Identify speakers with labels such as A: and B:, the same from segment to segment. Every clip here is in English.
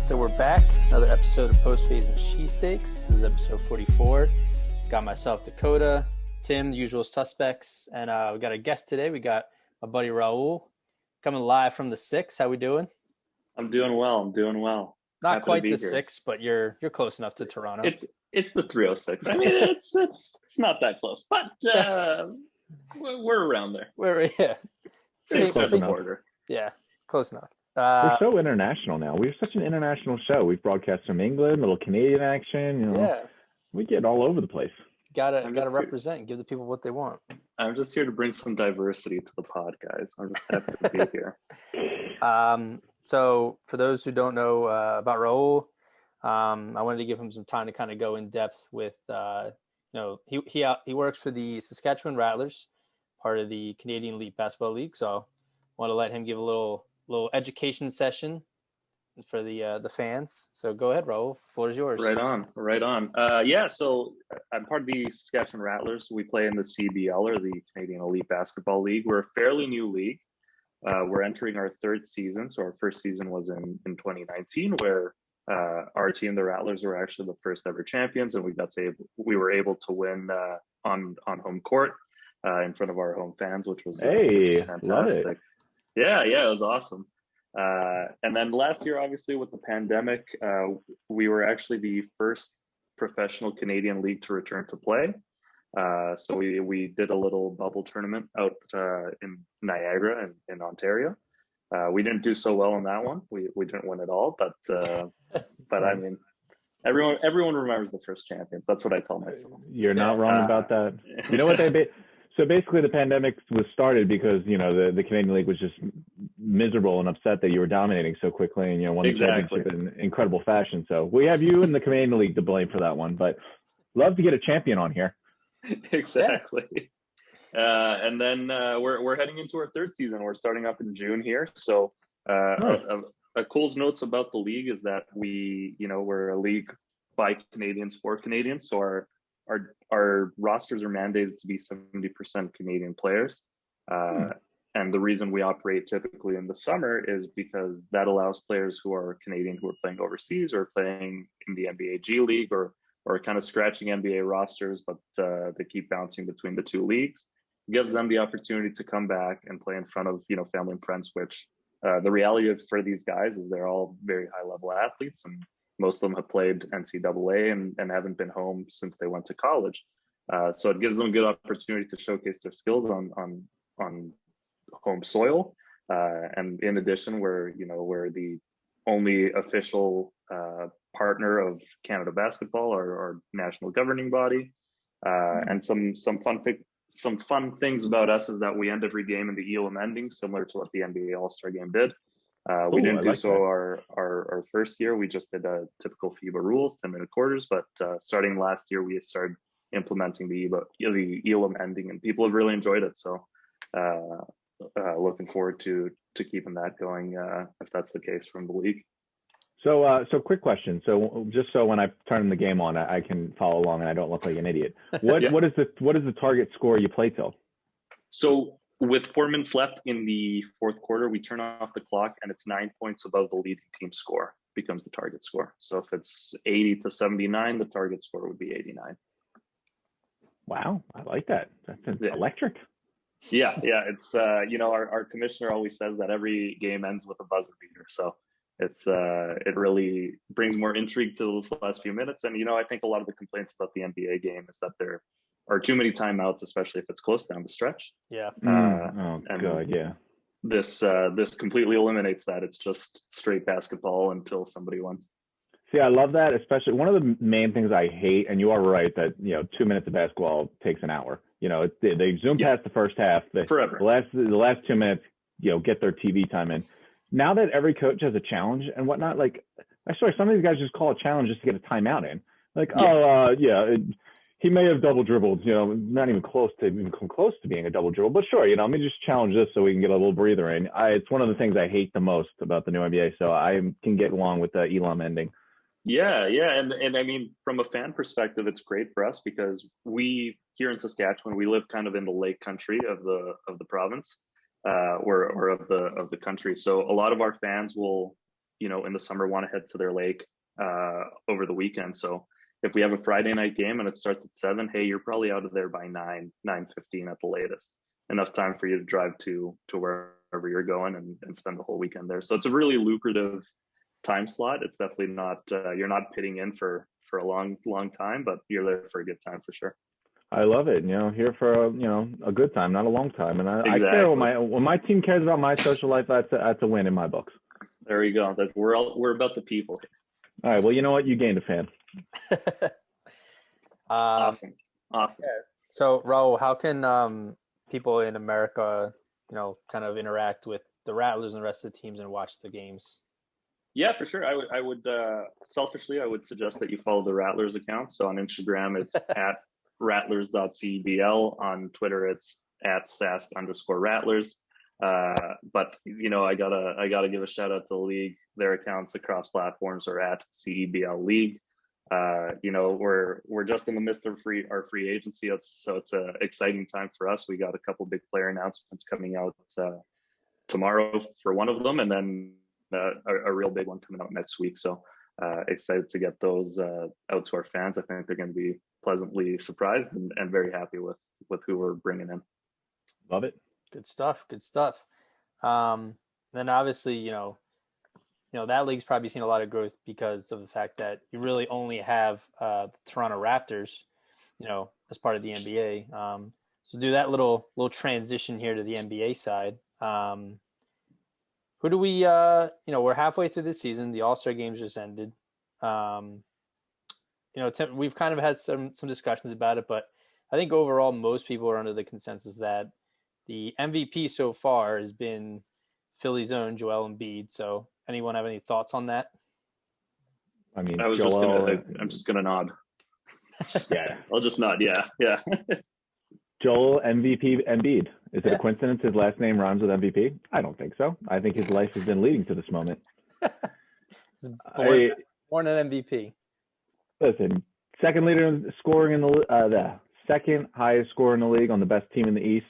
A: So we're back. Another episode of Post-Fades Cheesesteaks. This is episode 44. Got myself, Dakota, Tim, the usual suspects, and we got a guest today. We got my buddy Raul coming live from the 6. How we doing?
B: I'm doing well.
A: Not
B: Happy
A: quite
B: to be
A: the
B: here.
A: 6, but you're close enough to Toronto.
B: It's the 306. I mean, it's not that close, but we're around there. Same border.
A: Yeah, close enough.
C: We're so international now. We're such an international show. We broadcast from England, little Canadian action. You know,
A: yeah,
C: we get all over the place.
A: Gotta represent and give the people what they want.
B: I'm just here to bring some diversity to the pod, guys. I'm just happy to be here.
A: So for those who don't know about Raul, I wanted to give him some time to kind of go in depth with. He works for the Saskatchewan Rattlers, part of the Canadian Elite Basketball League. So I want to let him give a little education session for the fans. So go ahead, Raul. Floor is yours.
B: Right on. So I'm part of the Saskatchewan Rattlers. We play in the CEBL, or the Canadian Elite Basketball League. We're a fairly new league. We're entering our 3rd season. So our first season was in 2019, where our team, the Rattlers, were actually the first ever champions, and we were able to win on home court in front of our home fans, which was fantastic.
C: Love it.
B: Yeah, it was awesome. And then last year, obviously, with the pandemic, we were actually the first professional Canadian league to return to play. So we did a little bubble tournament out in Niagara in Ontario. We didn't do so well in that one. We didn't win at all, but I mean, everyone remembers the first champions. That's what I tell myself.
C: You're not wrong about that. You know what So basically, the pandemic was started because the Canadian League was just miserable and upset that you were dominating so quickly, and won the championship in incredible fashion. So we have you and the Canadian League to blame for that one, but love to get a champion on here.
B: Exactly. And then we're heading into our 3rd season. We're starting up in June here. So a cool notes about the league is that we're a league by Canadians for Canadians. So our rosters are mandated to be 70% Canadian players. And the reason we operate typically in the summer is because that allows players who are Canadian who are playing overseas or playing in the NBA G League or kind of scratching NBA rosters, but they keep bouncing between the 2 leagues. It gives them the opportunity to come back and play in front of family and friends, which the reality for these guys is they're all very high level athletes, and most of them have played NCAA and haven't been home since they went to college. So it gives them a good opportunity to showcase their skills on home soil. And in addition, we're the only official partner of Canada Basketball, our national governing body. And some fun things about us is that we end every game in the alum ending, similar to what the NBA All-Star Game did. We didn't do so our first year. We just did a typical FIBA rules, 10-minute quarters. But starting last year, we started implementing the alum ending, and people have really enjoyed it. So looking forward to keeping that going if that's the case from the league.
C: So quick question. So just so when I turn the game on, I can follow along and I don't look like an idiot. What is the target score you play till? So
B: with 4 minutes left in the 4th quarter, we turn off the clock, and it's 9 points above the leading team score becomes the target score. So if it's 80 to 79, the target score would be 89.
C: Wow, I like that. That's electric.
B: Yeah. It's our commissioner always says that every game ends with a buzzer beater. So it really brings more intrigue to those last few minutes. And I think a lot of the complaints about the NBA game is that there are too many timeouts, especially if it's close down the stretch.
A: Yeah.
C: God, yeah.
B: This completely eliminates that. It's just straight basketball until somebody wins.
C: See, I love that. Especially one of the main things I hate, and you are right that 2 minutes of basketball takes an hour. They zoom past the first half.
B: Forever.
C: The last 2 minutes, get their TV time in. Now that every coach has a challenge and whatnot, I swear some of these guys just call a challenge just to get a timeout in. He may have double dribbled, not even close to being a double dribble, but sure, let me just challenge this so we can get a little breather in. It's one of the things I hate the most about the new NBA, so I can get along with the Elam ending.
B: Yeah, and I mean, from a fan perspective, it's great for us because we here in Saskatchewan, we live kind of in the lake country of the province, or of the country. So a lot of our fans will in the summer want to head to their lake over the weekend. So if we have a Friday night game and it starts at 7, hey, you're probably out of there by 9:15 at the latest. Enough time for you to drive to wherever you're going and spend the whole weekend there. So it's a really lucrative time slot. It's definitely not, you're not pitting in for a long time, but you're there for a good time for sure.
C: I love it. Here for a good time, not a long time. And I care when my team cares about my social life. That's a win in my books.
B: There you go. We're about the people here.
C: All right. Well, you know what? You gained a fan.
B: Awesome. Yeah.
A: So, Raul, how can people in America, kind of interact with the Rattlers and the rest of the teams and watch the games?
B: Yeah, for sure. I would selfishly, I would suggest that you follow the Rattlers account. So on Instagram, it's at rattlers.cebl. On Twitter, it's at sask_rattlers. But I gotta give a shout out to the league. Their accounts across platforms are at CEBL League. We're just in the midst of our free agency, so it's an exciting time for us. We got a couple big player announcements coming out tomorrow for one of them, and then a real big one coming out next week. So excited to get those out to our fans. I think they're going to be pleasantly surprised and very happy with who we're bringing in.
C: Love it.
A: Good stuff. Then obviously, that league's probably seen a lot of growth because of the fact that you really only have the Toronto Raptors, as part of the NBA. So do that little transition here to the NBA side. Who do we, we're halfway through the season. The All-Star games just ended. We've kind of had some discussions about it, but I think overall most people are under the consensus that the MVP so far has been Philly's own Joel Embiid. So anyone have any thoughts on that?
C: I mean,
B: I'm just gonna nod.
C: Yeah.
B: I'll just nod. Yeah.
C: Joel MVP Embiid. Is it a coincidence his last name rhymes with MVP? I don't think so. I think his life has been leading to this moment.
A: Born an MVP.
C: Listen, second leader in scoring in the second highest scorer in the league on the best team in the East.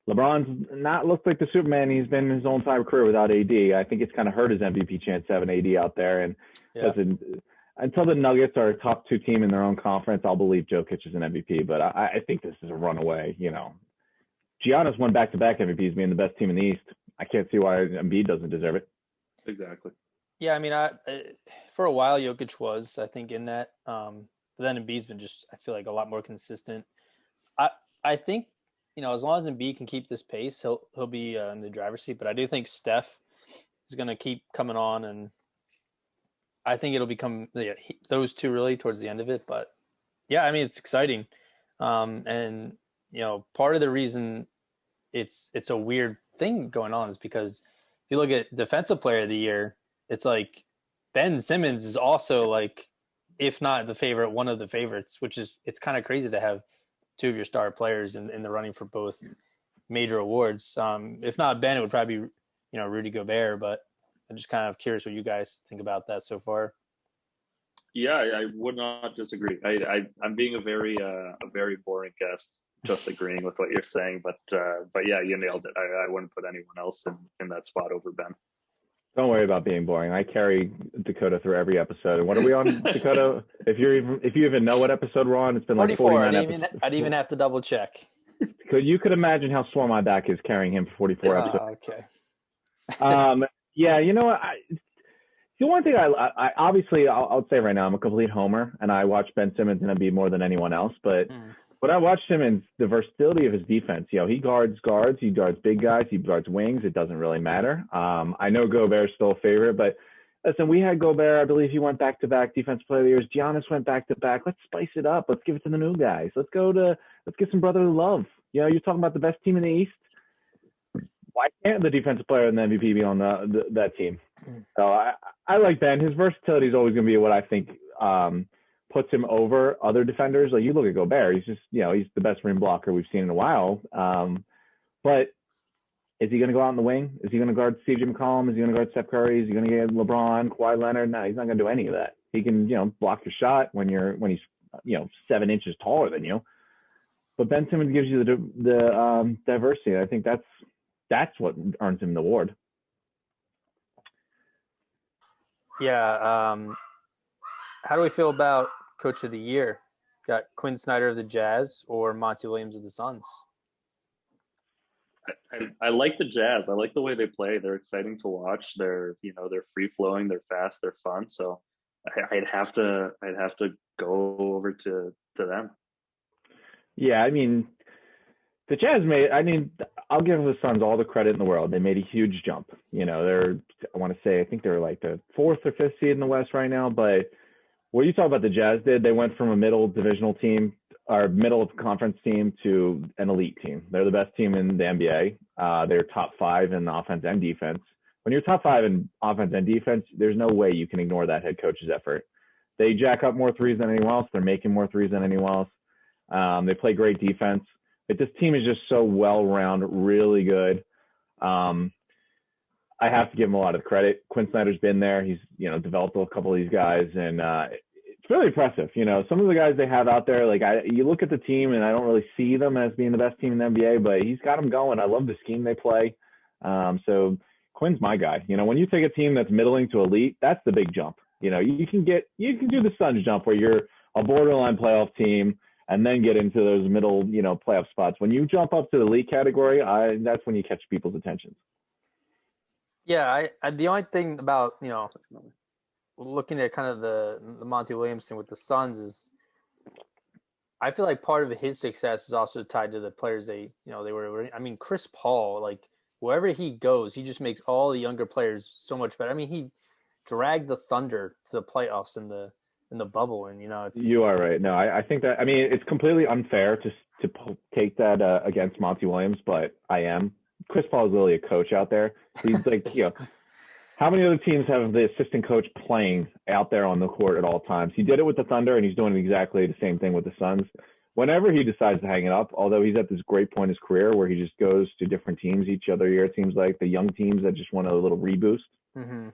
C: LeBron's not looked like the Superman he's been his whole entire career without AD. I think it's kind of hurt his MVP chance having AD out there. And listen, until the Nuggets are a top 2 team in their own conference, I'll believe Jokic is an MVP. But I think this is a runaway. Giannis won back-to-back MVPs, being the best team in the East. I can't see why Embiid doesn't deserve it.
B: Exactly.
A: Yeah, I mean, for a while Jokic was, I think, in that. But then Embiid's been just, I feel like, a lot more consistent. I think, as long as Embiid can keep this pace, he'll be in the driver's seat. But I do think Steph is going to keep coming on, and I think it'll become those two really towards the end of it. But yeah, I mean, it's exciting, and part of the reason it's a weird thing going on is because if you look at Defensive Player of the Year, it's like Ben Simmons is also like, if not the favorite, one of the favorites, which is, it's kind of crazy to have two of your star players in the running for both major awards. If not Ben, it would probably be, Rudy Gobert, but I'm just kind of curious what you guys think about that so far.
B: Yeah, I would not disagree. I'm being a very boring guest, just agreeing with what you're saying, but yeah, you nailed it. I wouldn't put anyone else in that spot over Ben.
C: Don't worry about being boring. I carry Dakota through every episode. And what are we on, Dakota? If you even know what episode we're on, it's been like 49 episodes.
A: I'd even have to double check.
C: You could imagine how sore my back is carrying him for 44 episodes.
A: Okay.
C: Yeah, you know what? The one thing I obviously I'll say right now, I'm a complete homer, and I watch Ben Simmons and Embiid more than anyone else. But when I watch Simmons, the versatility of his defense, he guards, he guards big guys, he guards wings. It doesn't really matter. I know Gobert's still a favorite, but listen, we had Gobert. I believe he went back-to-back Defensive Player of the Years. Giannis went back-to-back. Let's spice it up. Let's give it to the new guys. Let's get some brotherly love. You're talking about the best team in the East. Why can't the Defensive Player and the MVP be on that team? So I like Ben. His versatility is always going to be what I think puts him over other defenders. Like, you look at Gobert, he's just, he's the best rim blocker we've seen in a while. But is he going to go out in the wing? Is he going to guard CJ McCollum? Is he going to guard Steph Curry? Is he going to get LeBron, Kawhi Leonard? No, he's not going to do any of that. He can, block your shot when he's 7 inches taller than you. But Ben Simmons gives you the diversity. I think that's what earns him the award.
A: Yeah. How do we feel about Coach of the Year? Got Quinn Snyder of the Jazz or Monty Williams of the Suns?
B: I like the Jazz. I like the way they play. They're exciting to watch. They're free flowing. They're fast. They're fun. So I'd have to go over to them.
C: Yeah, I mean, the Jazz I'll give the Suns all the credit in the world. They made a huge jump. I think they're like the 4th or 5th seed in the West right now. But what you talk about the Jazz did, they went from a middle divisional team or middle of conference team to an elite team. They're the best team in the NBA. They're top 5 in offense and defense. When you're top 5 in offense and defense, there's no way you can ignore that head coach's effort. They jack up more threes than anyone else. They're making more threes than anyone else. They play great defense. But this team is just so well-rounded, really good. I have to give him a lot of credit. Quinn Snyder's been there. He's, developed a couple of these guys, and it's really impressive. Some of the guys they have out there, you look at the team, and I don't really see them as being the best team in the NBA, but he's got them going. I love the scheme they play. So Quinn's my guy. When you take a team that's middling to elite, that's the big jump. You can do the Suns jump where you're a borderline playoff team and then get into those middle, playoff spots. When you jump up to the elite category, that's when you catch people's attention.
A: Yeah, I the only thing about, looking at kind of the Monty Williams thing with the Suns is I feel like part of his success is also tied to the players they were. I mean, Chris Paul, like wherever he goes, he just makes all the younger players so much better. I mean, he dragged the Thunder to the playoffs in the bubble, and it's. You
C: are right. No, I think that. I mean, it's completely unfair to take that against Monty Williams, but I am. Chris Paul is literally a coach out there. He's like, how many other teams have the assistant coach playing out there on the court at all times? He did it with the Thunder, and he's doing exactly the same thing with the Suns. Whenever he decides to hang it up, although he's at this great point in his career where he just goes to different teams each other year, it seems like the young teams that just want a little reboost. Mm-hmm.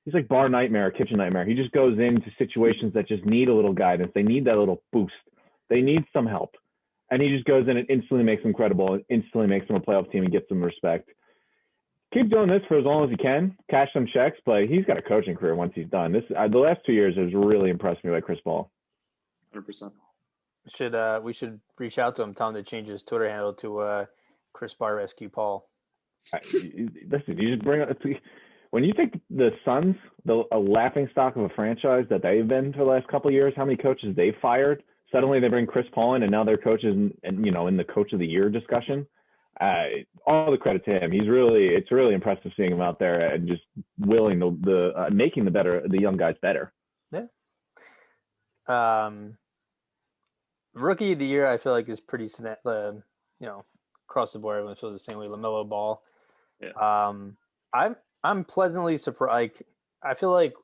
C: He's like bar nightmare, kitchen nightmare. He just goes into situations that just need a little guidance. They need that little boost. They need some help. And he just goes in and instantly makes them credible and instantly makes them a playoff team and gets them respect. Keep doing this for as long as he can, cash some checks, but he's got a coaching career once he's done. The last 2 years has really impressed me by Chris Paul.
B: 100%.
A: We should reach out to him, tell him to change his Twitter handle to Chris Bar Rescue Paul.
C: Listen, you just bring up when you take the Suns, a laughing stock of a franchise that they've been for the last couple of years, how many coaches they've fired. Suddenly they bring Chris Paul in, and now they're coaches in the Coach of the Year discussion. All the credit to him. It's really impressive seeing him out there and just willing making the young guys better.
A: Yeah. Rookie of the Year, I feel like is pretty, across the board. Everyone feels the same way. LaMelo Ball. Yeah. I'm pleasantly surprised. I feel like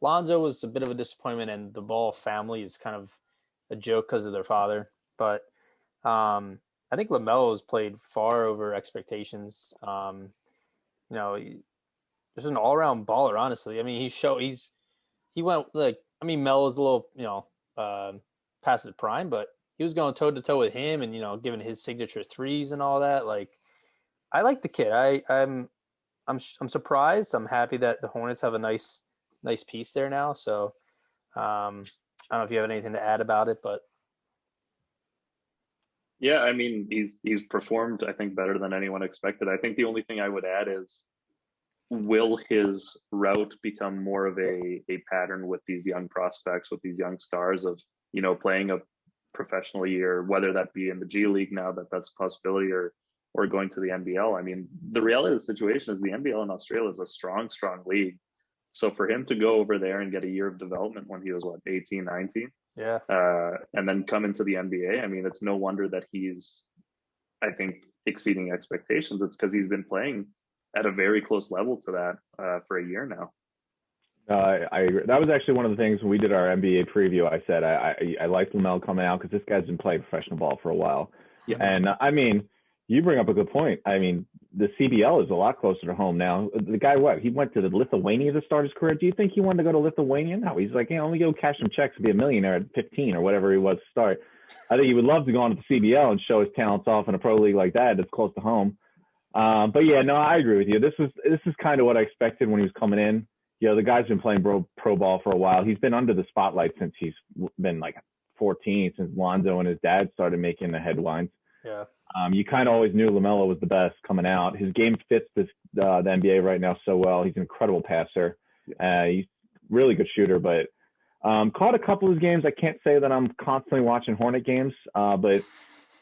A: Lonzo was a bit of a disappointment, and the Ball family is kind of a joke because of their father. But I think LaMelo's played far over expectations. Just an all-around baller, honestly. I mean, he went Melo's a little, past his prime, but he was going toe-to-toe with him and, giving his signature threes and all that. Like, I like the kid. I'm surprised. I'm happy that the Hornets have a nice piece there now. So I don't know if you have anything to add about it, but
B: yeah, I mean, he's performed, I think, better than anyone expected. I think the only thing I would add is, will his route become more of a pattern with these young prospects, with these young stars of, playing a professional year, whether that be in the G League now that's a possibility or going to the NBL. I mean, the reality of the situation is the NBL in Australia is a strong, strong league. So for him to go over there and get a year of development when he was 18, 19,
A: yeah,
B: and then come into the NBA, I mean, it's no wonder that he's, I think, exceeding expectations. It's because he's been playing at a very close level to that for a year now.
C: I agree. That was actually one of the things when we did our NBA preview. I said I liked LaMelo coming out because this guy's been playing professional ball for a while. Yeah. And I mean, you bring up a good point. I mean, the CBL is a lot closer to home now. The guy, he went to Lithuania to start his career. Do you think he wanted to go to Lithuania? No, he's like, let me go cash some checks and be a millionaire at 15 or whatever he was to start. I think he would love to go on to the CBL and show his talents off in a pro league like that that's close to home. But yeah, no, I agree with you. This is kind of what I expected when he was coming in. the guy's been playing pro ball for a while. He's been under the spotlight since he's been like 14, since Lonzo and his dad started making the headlines.
A: Yeah.
C: You kind of always knew LaMelo was the best coming out. His game fits the NBA right now so well. He's an incredible passer. He's really good shooter, but caught a couple of his games. I can't say that I'm constantly watching Hornet games, but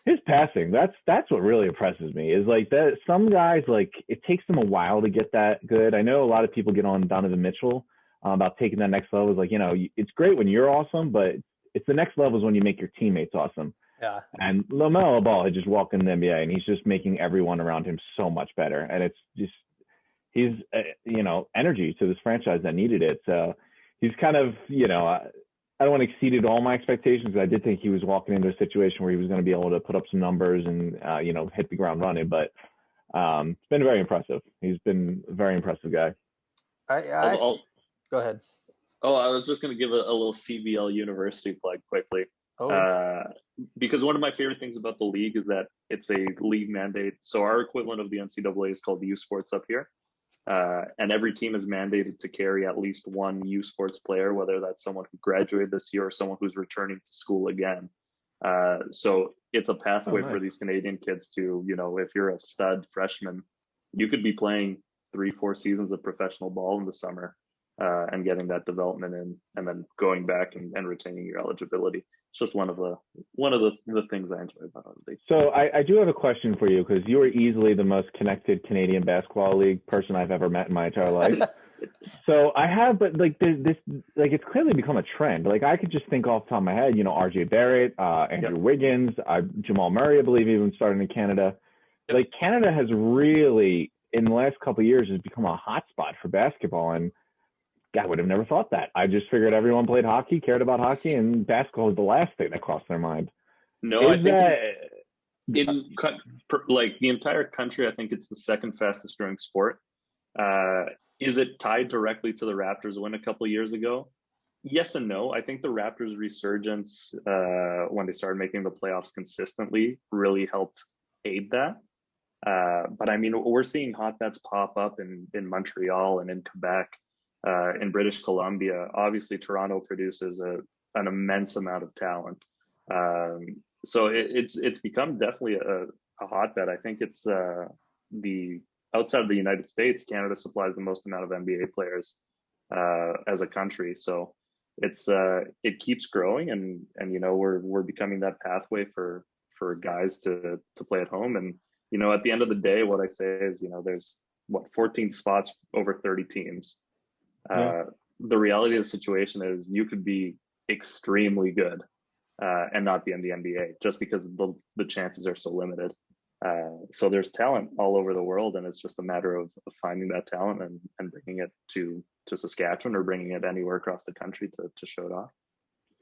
C: his passing, that's what really impresses me, is like that some guys, like, it takes them a while to get that good. I know a lot of people get on Donovan Mitchell about taking that next level. It's like, it's great when you're awesome, but it's the next level is when you make your teammates awesome.
A: Yeah.
C: And LaMelo Ball had just walked in the NBA, and he's just making everyone around him so much better. And it's just, he's, energy to this franchise that needed it. So he's kind of, I don't want to exceed all my expectations, but I did think he was walking into a situation where he was going to be able to put up some numbers and, hit the ground running. But it's been very impressive. He's been a very impressive guy.
A: Go ahead.
B: Oh, I was just going to give a little CEBL university plug quickly. Because one of my favorite things about the league is that it's a league mandate. So our equivalent of the NCAA is called U Sports up here. And every team is mandated to carry at least one U Sports player, whether that's someone who graduated this year or someone who's returning to school again. So it's a pathway for these Canadian kids to, if you're a stud freshman, you could be playing 3-4 seasons of professional ball in the summer and getting that development in, and then going back and retaining your eligibility. It's just one of the things I enjoy about the league.
C: So I do have a question for you, because you are easily the most connected Canadian basketball league person I've ever met in my entire life. So I have, but like this, like, it's clearly become a trend. Like, I could just think off the top of my head, RJ Barrett, Andrew Wiggins, Jamal Murray, I believe, even started in Canada. Yep. Like, Canada has really, in the last couple of years, has become a hotspot for basketball, and I would have never thought that. I just figured everyone played hockey, cared about hockey, and basketball was the last thing that crossed their mind.
B: No, I think in like the entire country, I think it's the second fastest growing sport. Is it tied directly to the Raptors win a couple of years ago? Yes and no. I think the Raptors' resurgence when they started making the playoffs consistently really helped aid that. But I mean, we're seeing hotbeds pop up in Montreal and in Quebec. In British Columbia. Obviously, Toronto produces an immense amount of talent. So it's become definitely a hotbed. I think it's the outside of the United States, Canada supplies the most amount of NBA players as a country. So it keeps growing, and we're becoming that pathway for guys to play at home. And at the end of the day, what I say is there's 14 spots over 30 teams. The reality of the situation is you could be extremely good and not be in the NBA just because the chances are so limited. So there's talent all over the world, and it's just a matter of finding that talent and bringing it to Saskatchewan or bringing it anywhere across the country to show it off.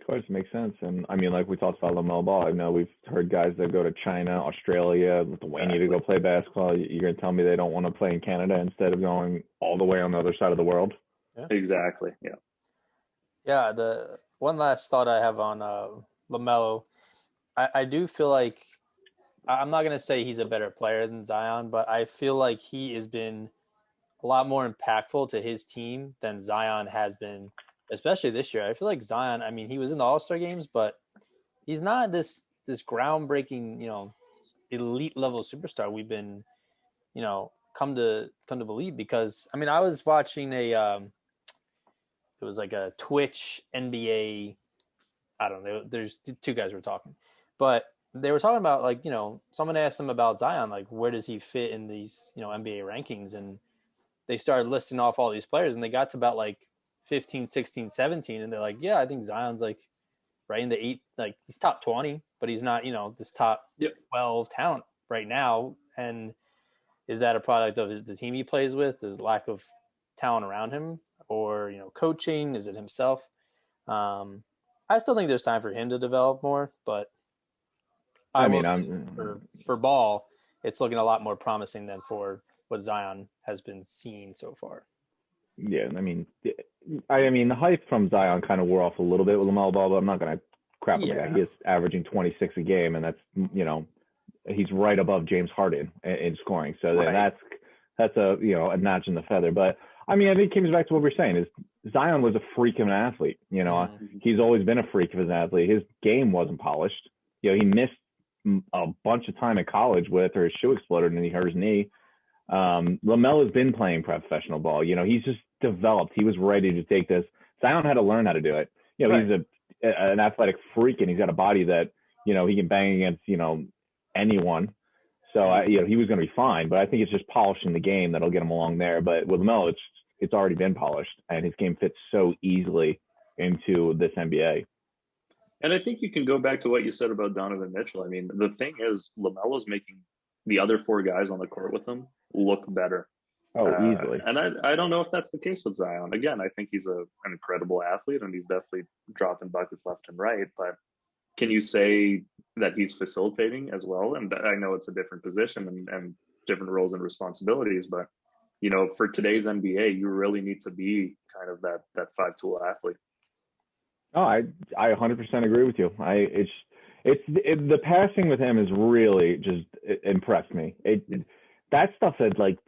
C: Of course, it makes sense. And I mean, like we talked about LaMelo Ball, I know we've heard guys that go to China, Australia, Lithuania to go play basketball. You're going to tell me they don't want to play in Canada instead of going all the way on the other side of the world?
B: Yeah. Exactly. Yeah.
A: Yeah. The one last thought I have on LaMelo, I do feel like, I'm not going to say he's a better player than Zion, but I feel like he has been a lot more impactful to his team than Zion has been, especially this year. I feel like Zion, I mean, he was in the All-Star games, but he's not this groundbreaking, elite level superstar we've been, come to believe. Because I mean, I was watching it was like a Twitch NBA, I don't know, there's two guys were talking, but they were talking about, like, someone asked them about Zion, like, where does he fit in these, NBA rankings? And they started listing off all these players, and they got to about like 15, 16, 17. And they're like, yeah, I think Zion's like right in the 8, like he's top 20, but he's not, this top 12 talent right now. And is that a product of the team he plays with? Is the lack of talent around him, or, coaching? Is it himself? I still think there's time for him to develop more, but for Ball, it's looking a lot more promising than for what Zion has been seen so far.
C: Yeah, I mean, the hype from Zion kind of wore off a little bit with LaMelo Ball, but I'm not going to crap on the guy. He is averaging 26 a game, and that's, he's right above James Harden in scoring. So that's a, a notch in the feather. But I mean, I think it comes back to what we're saying is Zion was a freak of an athlete. You know, he's always been a freak of an athlete. His game wasn't polished. You know, he missed a bunch of time in college with, or his shoe exploded and he hurt his knee. LaMelo's been playing professional ball. You know, he's just developed. He was ready to take this. Zion had to learn how to do it. You know, he's an athletic freak and he's got a body that, you know, he can bang against, you know, anyone. So, you know, he was going to be fine. But I think it's just polishing the game that'll get him along there. But with LaMelo, it's already been polished, and his game fits so easily into this NBA.
B: And I think you can go back to what you said about Donovan Mitchell. I mean, the thing is, LaMelo's making the other four guys on the court with him look better.
C: Oh, easily.
B: And I don't know if that's the case with Zion. Again, I think he's an incredible athlete, and he's definitely dropping buckets left and right. But can you say that he's facilitating as well? And I know it's a different position and different roles and responsibilities, but you know, for today's NBA, you really need to be kind of that five-tool athlete.
C: Oh, I 100% agree with you. The passing with him has really just impressed me. That stuff that like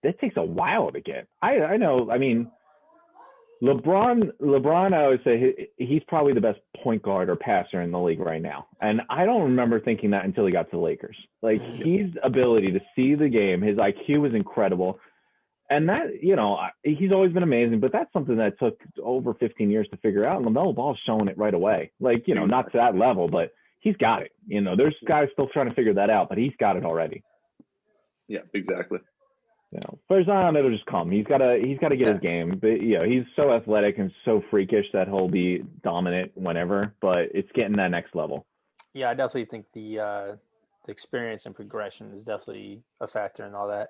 C: that takes a while to get. I know. I mean, LeBron, I always say he's probably the best point guard or passer in the league right now. And I don't remember thinking that until he got to the Lakers. Like, his ability to see the game, his IQ is incredible. And that, you know, he's always been amazing, but that's something that took over 15 years to figure out. And LaMelo Ball's showing it right away. Like, you know, not to that level, but he's got it. You know, there's guys still trying to figure that out, but he's got it already.
B: Yeah, exactly.
C: You know, for Zion, it'll just come. He's got to get his game. But, you know, he's so athletic and so freakish that he'll be dominant whenever. But it's getting that next level.
A: Yeah, I definitely think the experience and progression is definitely a factor in all that.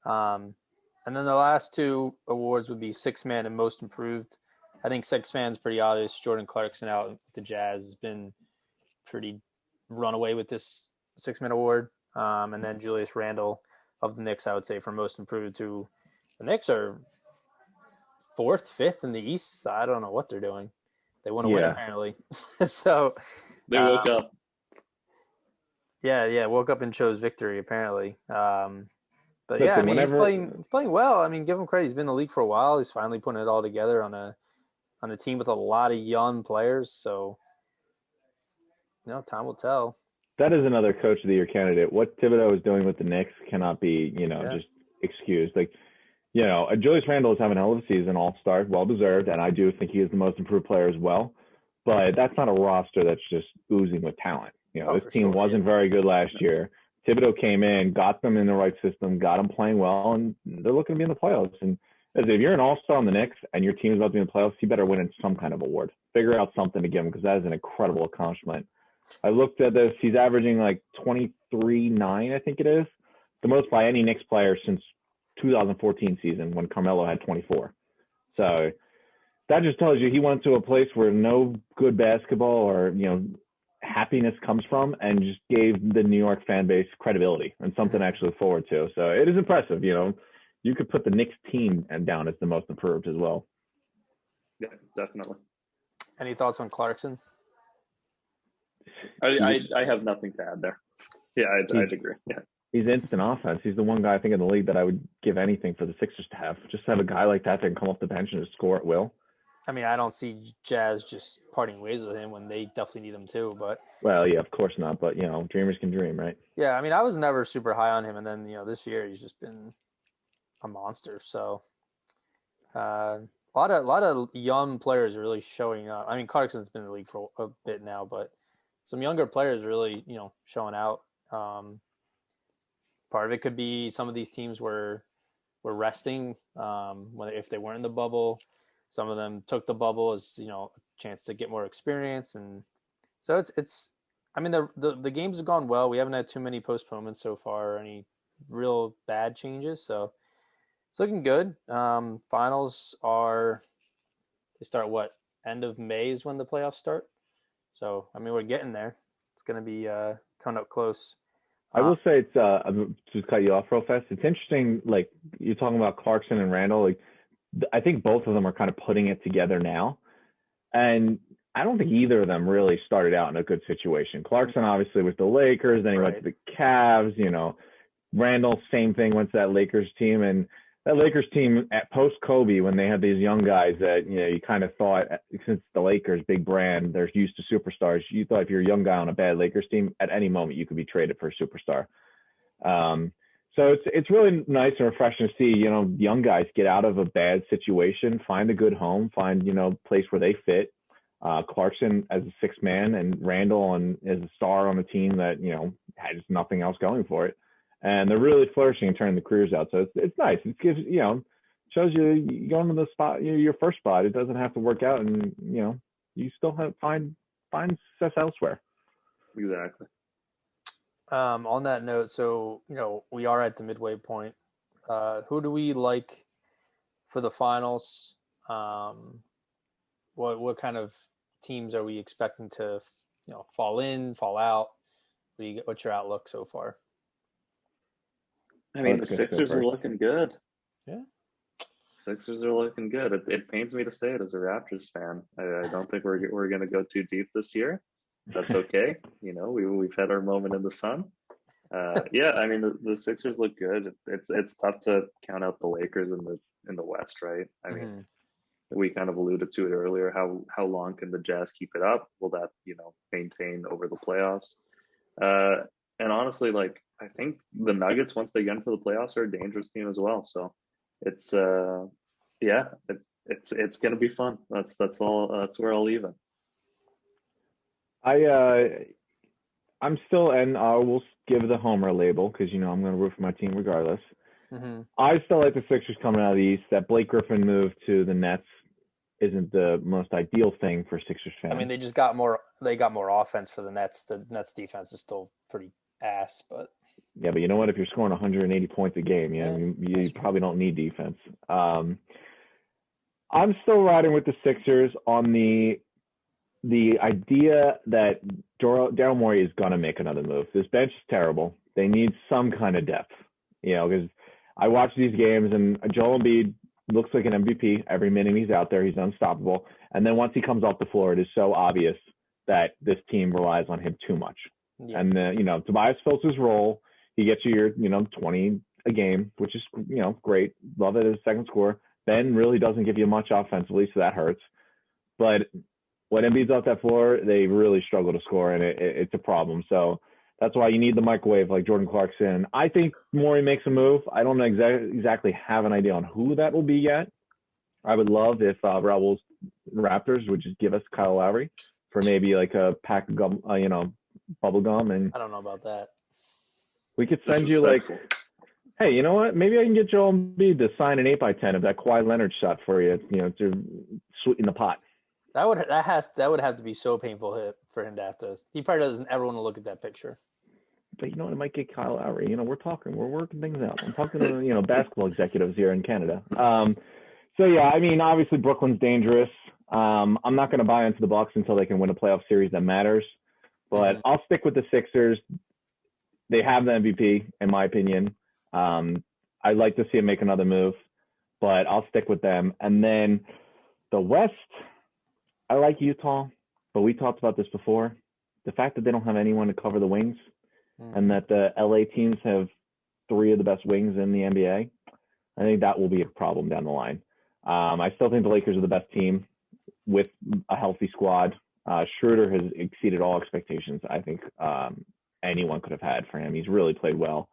A: And then the last two awards would be sixth man and most improved. I think sixth man's pretty obvious. Jordan Clarkson out with the Jazz has been pretty runaway with this sixth man award. And then Julius Randle of the Knicks, I would say, for most improved too. The Knicks are fourth, fifth in the East. I don't know what they're doing. They want to win, apparently. So
B: they woke up.
A: Yeah, woke up and chose victory, apparently. But
C: Listen,
A: yeah, I mean, he's playing well. I mean, give him credit. He's been in the league for a while. He's finally putting it all together on a team with a lot of young players. So, you know, time will tell.
C: That is another coach of the year candidate. What Thibodeau is doing with the Knicks cannot be, you know, just excused. Like, you know, Julius Randle is having a hell of a season, all-star, well-deserved, and I do think he is the most improved player as well. But that's not a roster that's just oozing with talent. You know, this team wasn't very good last year. Thibodeau came in, got them in the right system, got them playing well, and they're looking to be in the playoffs. And if you're an all-star on the Knicks and your team is about to be in the playoffs, you better win in some kind of award. Figure out something to give him because that is an incredible accomplishment. I looked at this. He's averaging like 23.9, I think it is. The most by any Knicks player since 2014 season when Carmelo had 24. So that just tells you he went to a place where no good basketball or, you know, happiness comes from and just gave the New York fan base credibility and something to actually look forward to. So it is impressive. You know, you could put the Knicks team down as the most improved as well.
B: Yeah, definitely.
A: Any thoughts on Clarkson?
B: I have nothing to add there. Yeah, I'd agree. Yeah.
C: He's instant offense. He's the one guy I think in the league that I would give anything for the Sixers to have. Just have a guy like that that can come off the bench and just score at will.
A: I mean, I don't see Jazz just parting ways with him when they definitely need him too. But
C: well, yeah, of course not. But, you know, dreamers can dream, right?
A: Yeah, I mean, I was never super high on him. And then, you know, this year he's just been a monster. So a lot of young players really showing up. I mean, Clarkson's been in the league for a bit now, but some younger players really, you know, showing out. Part of it could be some of these teams were resting if they weren't in the bubble. Some of them took the bubble as, you know, a chance to get more experience. And so it's I mean, the games have gone well. We haven't had too many postponements so far or any real bad changes. So it's looking good. Finals they start end of May is when the playoffs start. So, I mean, we're getting there. It's going to be coming up close.
C: I will say it's just cut you off real fast. It's interesting, like you're talking about Clarkson and Randall. Like, I think both of them are kind of putting it together now. And I don't think either of them really started out in a good situation. Clarkson obviously with the Lakers, then he went to the Cavs, you know. Randall, same thing, went to that Lakers team. And that Lakers team at post Kobe, when they had these young guys that, you know, you kind of thought, since the Lakers, big brand, they're used to superstars. You thought if you're a young guy on a bad Lakers team, at any moment you could be traded for a superstar. So it's really nice and refreshing to see, you know, young guys get out of a bad situation, find a good home, find, you know, place where they fit. Clarkson as a sixth man, and Randall as a star on the team that, you know, has nothing else going for it. And they're really flourishing and turning the careers out. So it's nice. It gives, you know, shows you going to the spot, your first spot. It doesn't have to work out, and, you know, you still have find success elsewhere.
B: Exactly.
A: On that note, so, you know, we are at the midway point. Who do we like for the finals? What kind of teams are we expecting to, you know, fall in, fall out? What's your outlook so far?
B: I mean, the Sixers are looking good.
A: Yeah.
B: Sixers are looking good. It pains me to say it as a Raptors fan. I don't think we're going to go too deep this year. That's okay. You know, we've had our moment in the sun. Yeah, I mean, the Sixers look good. It's tough to count out the Lakers in the West, right? I mean, we kind of alluded to it earlier. How long can the Jazz keep it up? Will that, you know, maintain over the playoffs? And honestly, like, I think the Nuggets, once they get into the playoffs, are a dangerous team as well. So it's yeah, it's gonna be fun. That's all. That's where I'll leave it.
C: I'm still, and I will give the homer label because, you know, I'm going to root for my team regardless. I still like the Sixers coming out of the East. That Blake Griffin move to the Nets isn't the most ideal thing for Sixers fans.
A: I mean, they got more offense for the Nets. The Nets defense is still pretty ass, but
C: yeah, but you know what? If you're scoring 180 points a game, you probably don't need defense. I'm still riding with the Sixers on the idea that Daryl Morey is going to make another move. This bench is terrible. They need some kind of depth, you know, because I watch these games and Joel Embiid looks like an MVP every minute he's out there. He's unstoppable. And then once he comes off the floor, it is so obvious that this team relies on him too much. Yeah. And, you know, Tobias fills his role. He gets you your, you know, 20 a game, which is, you know, great. Love it as a second scorer. Ben really doesn't give you much offensively, so that hurts. But when Embiid's off that floor, they really struggle to score, and it's a problem. So that's why you need the microwave like Jordan Clarkson. I think Morey makes a move. I don't know exactly have an idea on who that will be yet. I would love if Raul's Raptors would just give us Kyle Lowry for maybe like a pack of gum, you know, bubble gum. And
A: I don't know about that.
C: We could send you like, hey, you know what? Maybe I can get Joel Embiid to sign an 8x10 of that Kawhi Leonard shot for you, you know, to sweeten the pot.
A: That would have to be so painful for him to have to. He probably doesn't ever want to look at that picture.
C: But you know what? It might get Kyle Lowry. You know, we're working things out. I'm talking to, you know, basketball executives here in Canada. So yeah, I mean, obviously Brooklyn's dangerous. I'm not going to buy into the Bucks until they can win a playoff series that matters. But I'll stick with the Sixers. They have the MVP, in my opinion. I'd like to see him make another move, but I'll stick with them. And then the West, I like Utah, but we talked about this before. The fact that they don't have anyone to cover the wings and that the LA teams have three of the best wings in the NBA, I think that will be a problem down the line. I still think the Lakers are the best team with a healthy squad. Schroeder has exceeded all expectations I think anyone could have had for him. He's really played well.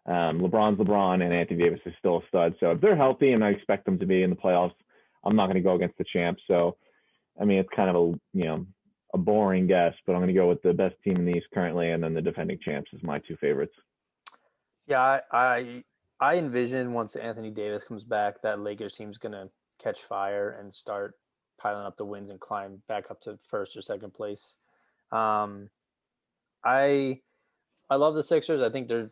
C: LeBron's LeBron, and Anthony Davis is still a stud. So if they're healthy, and I expect them to be in the playoffs, I'm not going to go against the champs. So, I mean, it's kind of a boring guess, but I'm going to go with the best team in the East currently, and then the defending champs is my two favorites.
A: Yeah, I envision once Anthony Davis comes back, that Lakers team's going to catch fire and start piling up the wins and climb back up to first or second place. I love the Sixers. I think they're,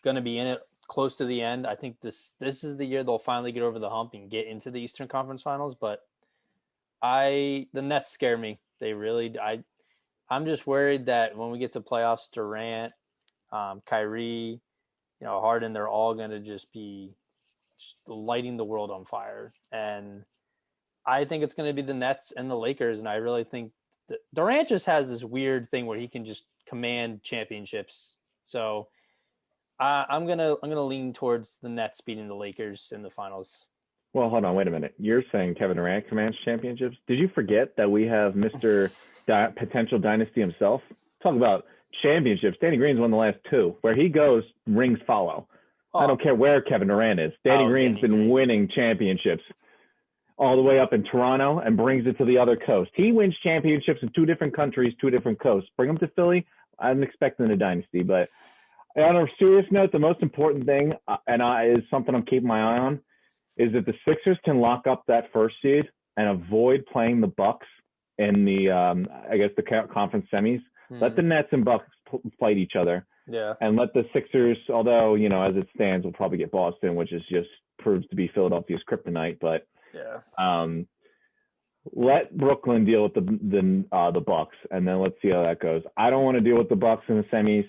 A: going to be in it close to the end. I think this is the year they'll finally get over the hump and get into the Eastern Conference Finals. But the Nets scare me. They really. I'm just worried that when we get to playoffs, Durant, Kyrie, Harden, they're all going to just be lighting the world on fire. And I think it's going to be the Nets and the Lakers. And I really think that Durant just has this weird thing where he can just command championships. So I'm gonna lean towards the Nets beating the Lakers in the finals.
C: Well, hold on, wait a minute. You're saying Kevin Durant commands championships? Did you forget that we have Mr. Potential Dynasty himself? Talk about championships. Danny Green's won the last 2. Where he goes, rings follow. I don't care where Kevin Durant is. Danny Green's been winning championships all the way up in Toronto and brings it to the other coast. He wins championships in 2 different countries, 2 different coasts. Bring him to Philly, I'm expecting a dynasty. But on a serious note, the most important thing, is something I'm keeping my eye on, is that the Sixers can lock up that first seed and avoid playing the Bucks in the, I guess, the conference semis. Let the Nets and Bucks fight each other.
A: Yeah.
C: And let the Sixers, although, as it stands, will probably get Boston, which is just proves to be Philadelphia's kryptonite. But let Brooklyn deal with the Bucks, and then let's see how that goes. I don't want to deal with the Bucks in the semis.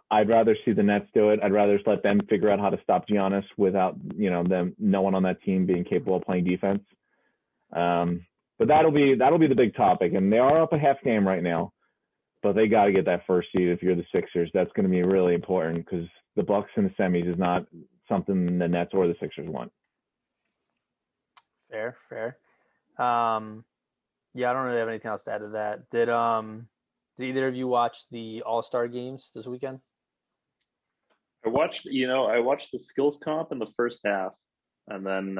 C: I'd rather see the Nets do it. I'd rather just let them figure out how to stop Giannis without, them, no one on that team being capable of playing defense. But that'll be the big topic. And they are up a half game right now, but they got to get that first seed if you're the Sixers. That's going to be really important because the Bucks in the semis is not something the Nets or the Sixers want.
A: Fair. I don't really have anything else to add to that. Did either of you watch the All-Star games this weekend?
B: I watched the skills comp in the first half, and then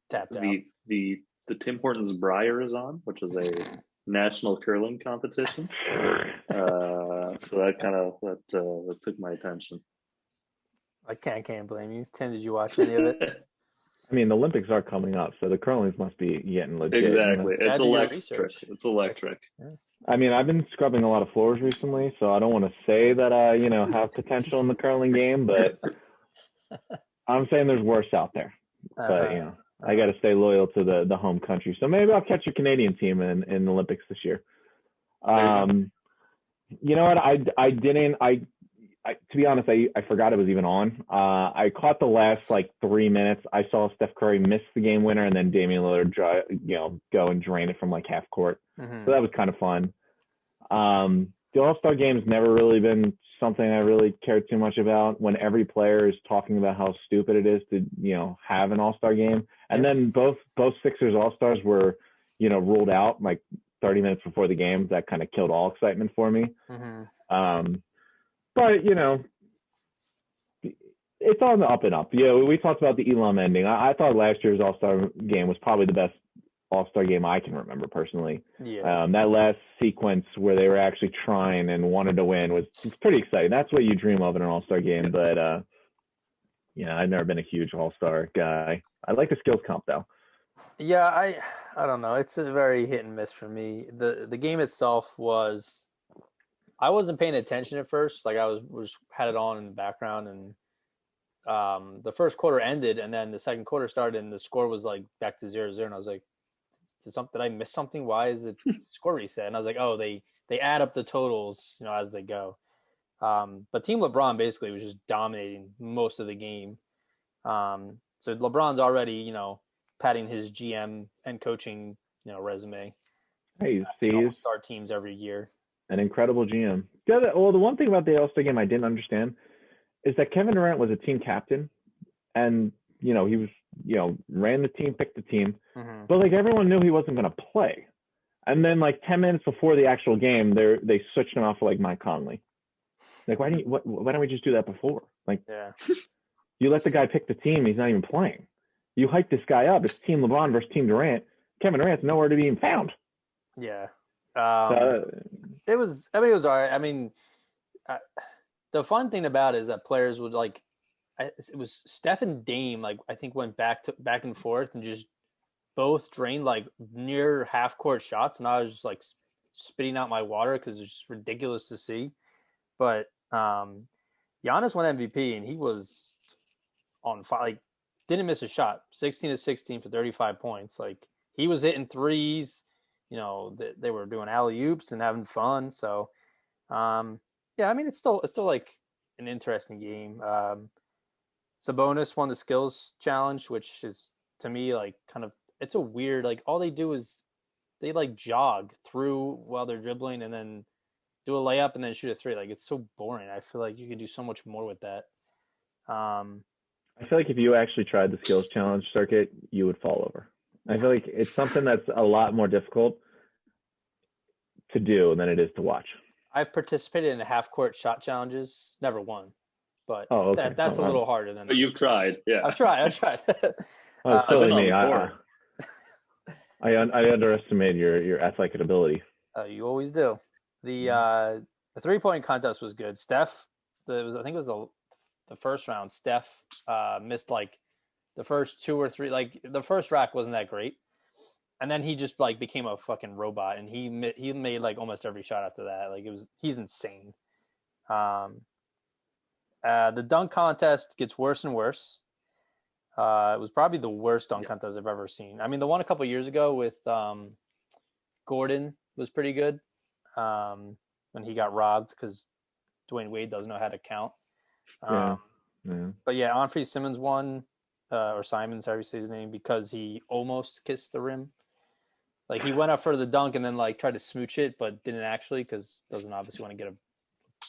A: tapped out.
B: The Tim Hortons Briar is on, which is a national curling competition. So that took my attention.
A: I can't blame you. Tim, did you watch any of it?
C: I mean, the Olympics are coming up, so the curlings must be getting legit.
B: Exactly. It's electric.
A: Yeah.
C: I mean, I've been scrubbing a lot of floors recently, so I don't want to say that I, have potential in the curling game, but I'm saying there's worse out there. But, I got to stay loyal to the home country. So maybe I'll catch a Canadian team in the Olympics this year. You know what? I didn't. To be honest, I forgot it was even on. I caught the last 3 minutes. I saw Steph Curry miss the game winner, and then Damian Lillard, go and drain it from half court. Mm-hmm. So that was kind of fun. The All-Star game's never really been something I really cared too much about. When every player is talking about how stupid it is to have an All-Star game, and then both Sixers All-Stars were ruled out 30 minutes before the game. That kind of killed all excitement for me. Mm-hmm. But, it's on the up and up. We talked about the alum ending. I thought last year's All-Star game was probably the best All-Star game I can remember personally. Yeah. That last sequence where they were actually trying and wanted to win was pretty exciting. That's what you dream of in an All-Star game. But, I've never been a huge All-Star guy. I like the skills comp, though.
A: Yeah, I don't know. It's a very hit and miss for me. The game itself was... I wasn't paying attention at first. I had it on in the background, and the first quarter ended, and then the second quarter started, and the score was back to 0-0. And I was like, did I miss something? Why is it score reset? And I was like, oh, they add up the totals, as they go. But Team LeBron basically was just dominating most of the game. So LeBron's already, patting his GM and coaching, resume.
C: Hey,
A: All-Star teams every year.
C: An incredible GM. The one thing about the All-Star game I didn't understand is that Kevin Durant was a team captain, and he was ran the team, picked the team, mm-hmm. But everyone knew he wasn't going to play. And then 10 minutes before the actual game, they switched him off for Mike Conley. Why don't we just do that before? You let the guy pick the team, he's not even playing. You hype this guy up. It's Team LeBron versus Team Durant. Kevin Durant's nowhere to be found.
A: Yeah. It was all right. I mean, the fun thing about it is that players would it was Steph and Dame, I think went back and forth and just both drained near half court shots. And I was just spitting out my water because it's just ridiculous to see. But, Giannis won MVP and he was on fire. Didn't miss a shot, 16-16 for 35 points. He was hitting threes. They were doing alley-oops and having fun. So, it's still an interesting game. Sabonis won the skills challenge, which is to me it's a weird all they do is they jog through while they're dribbling, and then do a layup and then shoot a three. Like, it's so boring. I feel like you could do so much more with that.
C: I feel like if you actually tried the skills challenge circuit, you would fall over. I feel like it's something that's a lot more difficult to do than it is to watch.
A: I've participated in half-court shot challenges, never won, but
C: okay.
A: that's a little harder than.
B: But you've tried, yeah.
A: I've tried.
C: It's totally me. I underestimate your athletic ability.
A: You always do. The 3-point contest was good. Steph, I think it was the first round. Steph missed like the first 2 or 3. Like the first rack wasn't that great, and then he just like became a fucking robot, and he made like almost every shot after that. Like he's insane. The dunk contest gets worse and worse. It was probably the worst dunk contest I've ever seen. I mean, the one a couple years ago with Gordon was pretty good when he got robbed because Dwayne Wade doesn't know how to count. But yeah, Onfrey Simmons won, or Simons, however you say his name, because he almost kissed the rim. Like he went up for the dunk and then like tried to smooch it, but didn't actually because doesn't obviously want to get a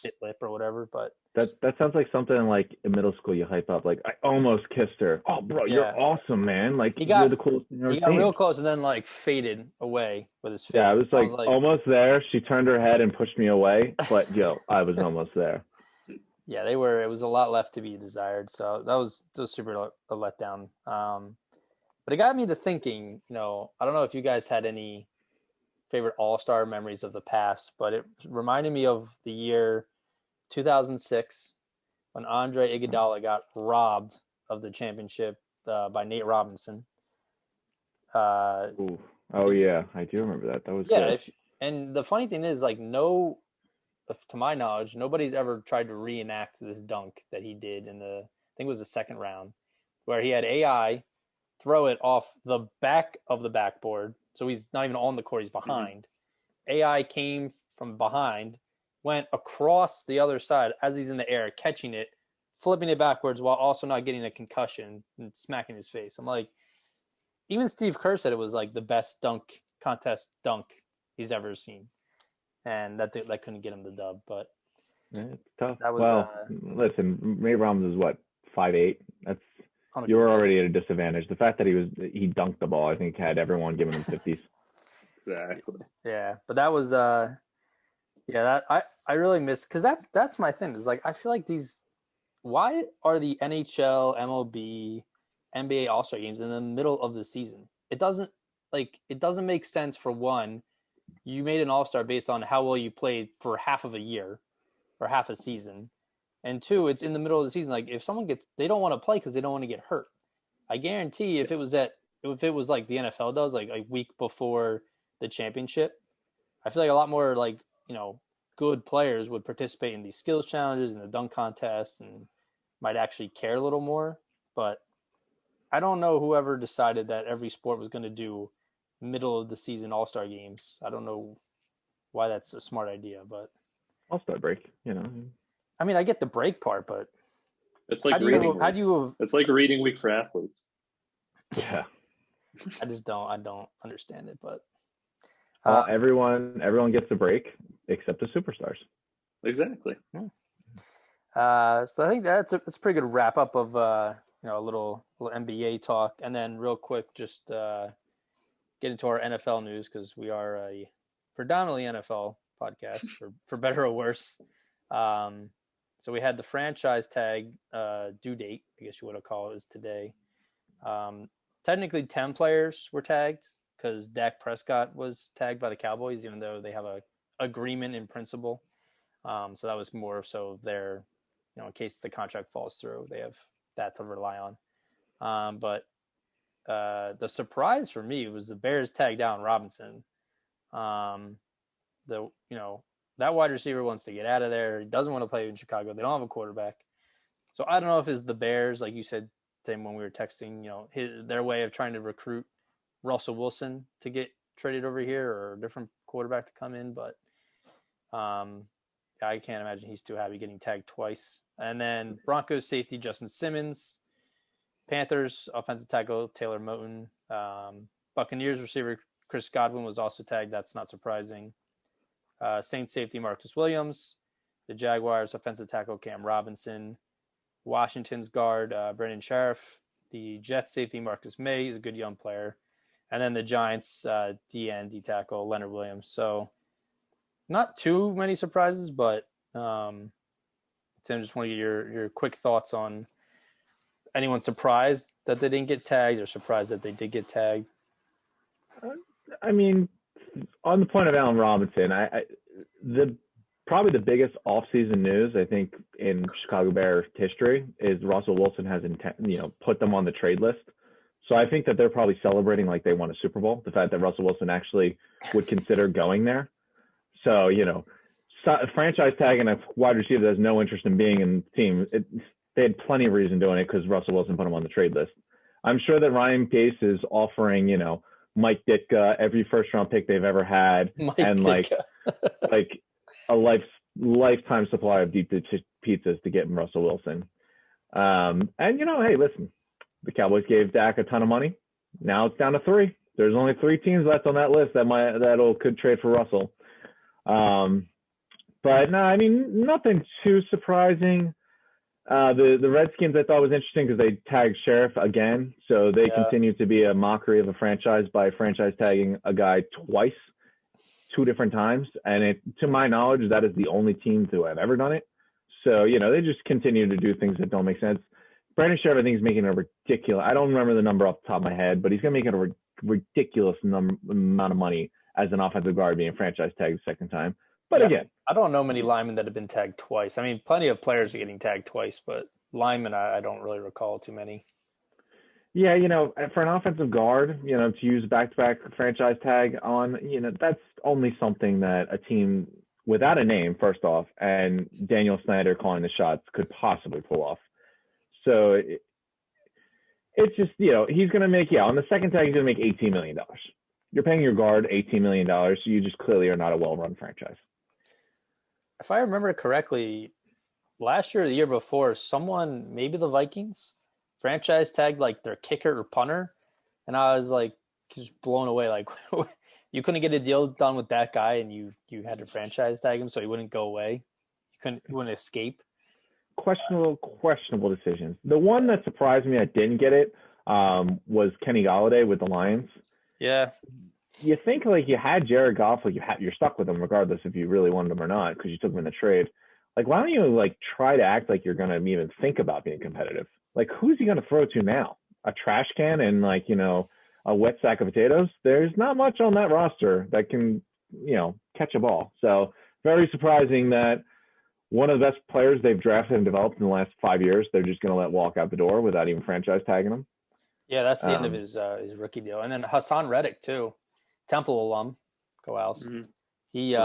A: bit lip or whatever. But
C: that sounds like something like in middle school you hype up. Like I almost kissed her. Oh, bro, you're awesome, man. Like you're the coolest thing I've ever seen.
A: He got real close and then like faded away with his face.
C: Yeah, I was like almost there. She turned her head and pushed me away, but I was almost there.
A: Yeah, they were. It was a lot left to be desired. So that was super a letdown. But it got me to thinking. I don't know if you guys had any favorite All-Star memories of the past, but it reminded me of the year 2006 when Andre Iguodala got robbed of the championship by Nate Robinson.
C: Oh yeah, I do remember that. That was good.
A: And the funny thing is, like, to my knowledge, nobody's ever tried to reenact this dunk that he did I think it was the second round, where he had AI throw it off the back of the backboard. So he's not even on the court, he's behind. Mm-hmm. AI came from behind, went across the other side as he's in the air, catching it, flipping it backwards while also not getting a concussion and smacking his face. I'm like, even Steve Kerr said it was like the best dunk contest dunk he's ever seen. And that couldn't get him the dub, but
C: it's tough. That was, listen, Ray Robbins is what, 5'8"? You were already at a disadvantage. The fact that he dunked the ball, I think, had everyone giving him 50s.
B: Exactly.
A: Yeah, but that was that I really miss, because that's my thing. Is like I feel like why are the NHL, MLB, NBA All-Star games in the middle of the season? It doesn't make sense. For one, you made an All-Star based on how well you played for half of a year or half a season. And two, it's in the middle of the season. Like if someone they don't want to play because they don't want to get hurt. I guarantee if it was like the NFL does, like a week before the championship, I feel like a lot more like, good players would participate in these skills challenges and the dunk contest and might actually care a little more. But I don't know whoever decided that every sport was going to do middle of the season All-Star games. I don't know why that's a smart idea, but
C: All-Star break,
A: I mean, I get the break part, but
B: it's like it's like reading week for athletes.
C: Yeah.
A: I don't understand it, but
C: everyone gets a break except the superstars.
B: Exactly.
A: So I think that's a pretty good wrap up of a little NBA talk, and then real quick, just get into our NFL news because we are a predominantly NFL podcast for better or worse. So we had the franchise tag due date, I guess you would have called it, is today. Technically 10 players were tagged because Dak Prescott was tagged by the Cowboys, even though they have a agreement in principle. So that was more so their, in case the contract falls through, they have that to rely on. But the surprise for me was the Bears tagged down Robinson. That wide receiver wants to get out of there. He doesn't want to play in Chicago. They don't have a quarterback. So I don't know if it's the Bears, like you said, Tim, when we were texting, their way of trying to recruit Russell Wilson to get traded over here or a different quarterback to come in. But I can't imagine he's too happy getting tagged twice. And then Broncos safety Justin Simmons, Panthers offensive tackle Taylor Moton, Buccaneers receiver Chris Godwin was also tagged. That's not surprising. Saints safety Marcus Williams, the Jaguars offensive tackle Cam Robinson, Washington's guard Brendan Sheriff, the Jets safety Marcus May, he's a good young player, and then the Giants D tackle Leonard Williams. So not too many surprises, but Tim, just want to get your quick thoughts on anyone surprised that they didn't get tagged or surprised that they did get tagged.
C: I mean, on the point of Allen Robinson, probably the biggest offseason news I think in Chicago Bears history is Russell Wilson has put them on the trade list. So I think that they're probably celebrating like they won a Super Bowl, the fact that Russell Wilson actually would consider going there. So, franchise tagging a wide receiver that has no interest in being in the team, they had plenty of reason doing it because Russell Wilson put him on the trade list. I'm sure that Ryan Pace is offering, Mike Ditka every first-round pick they've ever had, and like a lifetime supply of deep dish pizzas to get him Russell Wilson. Hey, listen, the Cowboys gave Dak a ton of money. Now it's down to 3. There's only 3 teams left on that list that could trade for Russell. But no, I mean, nothing too surprising. The Redskins I thought was interesting because they tagged Sheriff again. So they continue to be a mockery of a franchise by franchise tagging a guy twice, 2 different times. And to my knowledge, that is the only team to have ever done it. So, they just continue to do things that don't make sense. Brandon Sheriff, I think, is making a ridiculous – I don't remember the number off the top of my head, but he's going to make a ridiculous amount of money as an offensive guard being franchise tagged the second time. But again,
A: I don't know many linemen that have been tagged twice. I mean, plenty of players are getting tagged twice, but linemen, I don't really recall too many.
C: Yeah, for an offensive guard, to use back-to-back franchise tag on, that's only something that a team without a name, first off, and Daniel Snyder calling the shots could possibly pull off. So it's just, he's going to make, on the second tag, he's going to make $18 million. You're paying your guard $18 million, so you just clearly are not a well-run franchise.
A: If I remember correctly, last year or the year before, someone, maybe the Vikings, franchise tagged like their kicker or punter, and I was like just blown away. Like you couldn't get a deal done with that guy, and you had to franchise tag him so he wouldn't go away. You wouldn't escape. Questionable decisions. The one that surprised me I didn't get it was Kenny Golladay with the Lions. Yeah. You think like you had Jared Goff, like you're stuck with him regardless if you really wanted him or not because you took him in the trade. Like, why don't you like try to act like you're going to even think about being competitive? Like, who's he going to throw to now? A trash can and like, a wet sack of potatoes? There's not much on that roster that can, catch a ball. So very surprising that one of the best players they've drafted and developed in the last 5 years, they're just going to let walk out the door without even franchise tagging him. Yeah, that's the end of his rookie deal. And then Hassan Reddick too. Temple alum, go Owls. Mm-hmm. He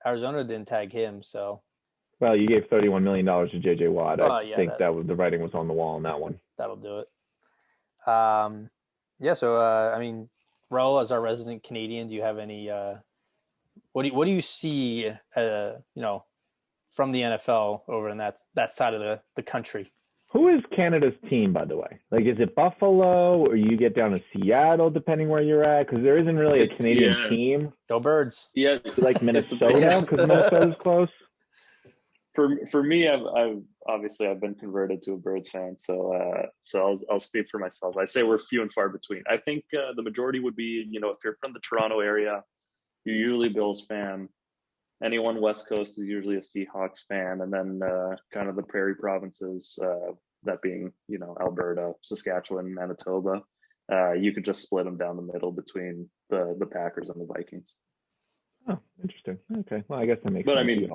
A: Arizona didn't tag him, so. Well, you gave $31 million to J.J. Watt. I think that was the writing was on the wall on that one. That'll do it. So I mean, Raul, as our resident Canadian, do you have any? What do you see? From the NFL over in that side of the country. Who is Canada's team, by the way? Like, is it Buffalo, or you get down to Seattle, depending where you're at? Because there isn't really a Canadian team. Go Birds. Yeah, like Minnesota, because Minnesota's close.
B: For me, I've been converted to a Birds fan, so I'll speak for myself. I say we're few and far between. I think the majority would be, if you're from the Toronto area, you're usually Bills fan. Anyone West Coast is usually a Seahawks fan, and then kind of the prairie provinces, that being, Alberta, Saskatchewan, Manitoba, you could just split them down the middle between the Packers and the Vikings.
C: Oh, interesting. Okay, well, I guess that makes
B: sense. But I mean,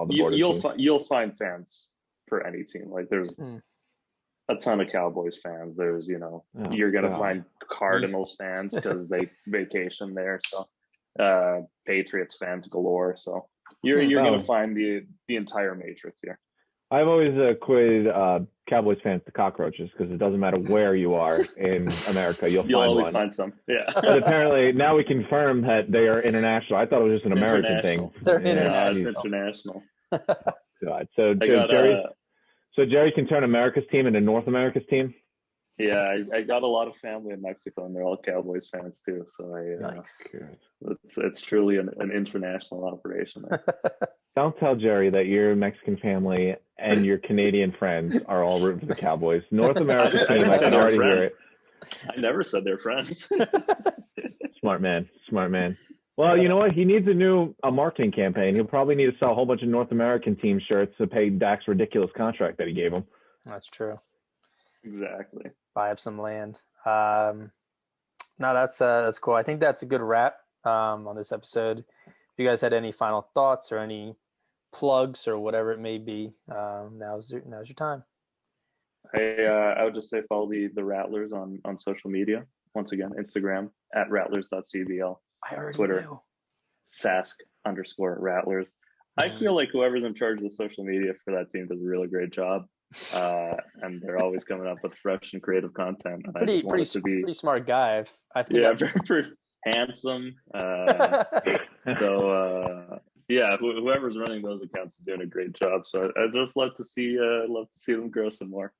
B: you'll find fans for any team. Like there's a ton of Cowboys fans. There's, you're gonna find Cardinals fans because they vacation there. So Patriots fans galore. So you're gonna find the entire matrix here.
C: I've always equated Cowboys fans to cockroaches because it doesn't matter where you are in America, you'll
B: always
C: one.
B: Find some. Yeah.
C: But apparently now we confirm that they are international. I thought it was just an American thing.
A: They're international.
B: It's international.
C: God. So Jerry can turn America's team into North America's team.
B: Yeah, I got a lot of family in Mexico, and they're all Cowboys fans too. So
A: Nice.
B: it's truly an international operation.
C: Don't tell Jerry that your Mexican family and your Canadian friends are all rooting for the Cowboys. North America team, I can already hear it.
B: I never said they're friends.
C: Smart man. Well, you know what? He needs a marketing campaign. He'll probably need to sell a whole bunch of North American team shirts to pay Dak's ridiculous contract that he gave him.
A: That's true.
B: Exactly.
A: Buy up some land. No, that's cool. I think that's a good wrap on this episode. If you guys had any final thoughts or any plugs or whatever it may be, now's your time.
B: I would just say follow the Rattlers on social media. Once again, Instagram @rattlers.cbl.
A: I already
B: Twitter,
A: knew.
B: Sask_Rattlers. I feel like whoever's in charge of the social media for that team does a really great job. And they're always coming up with fresh and creative content. And
A: Pretty smart guy.
B: Very handsome. Whoever's running those accounts is doing a great job. So I'd just love to see them grow some more.